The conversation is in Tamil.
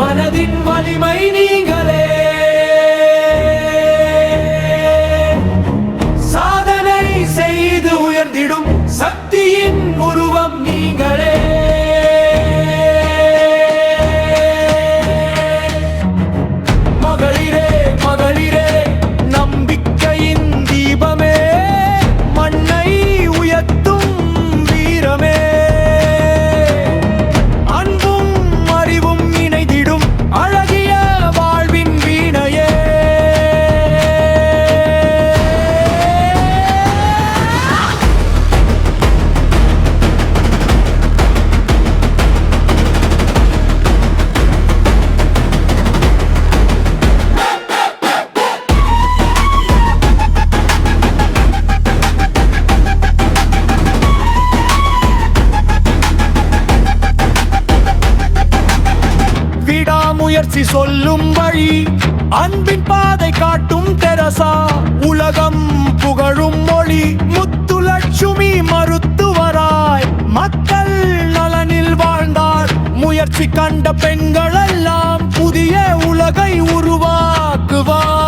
மனதின் வலிமை நீங்களே, சாதனை செய்து உயர்ந்திடும் சக்தியின் உருவம் நீங்களே. மகளிரே மகளிரே நம்பிக்கையின் தீபமே, மண்ணை உயர்த்தும் வீரமே, அன்பும் அறிவும் இணைந்திடும் அழகிய வாழ்வின் வீணையே. விடாமுயற்சி சொல்லும் வழி, அன்பின் பாதை காட்டும் தெரசா, உலகம் புகழும் மொழி, முத்துலட்சுமி மருத்துவராய் மக்கள் நலனில் வாழ்ந்தார். முயற்சி கண்ட பெண்கள் எல்லாம் புதிய உலகை உருவாக்குவார்.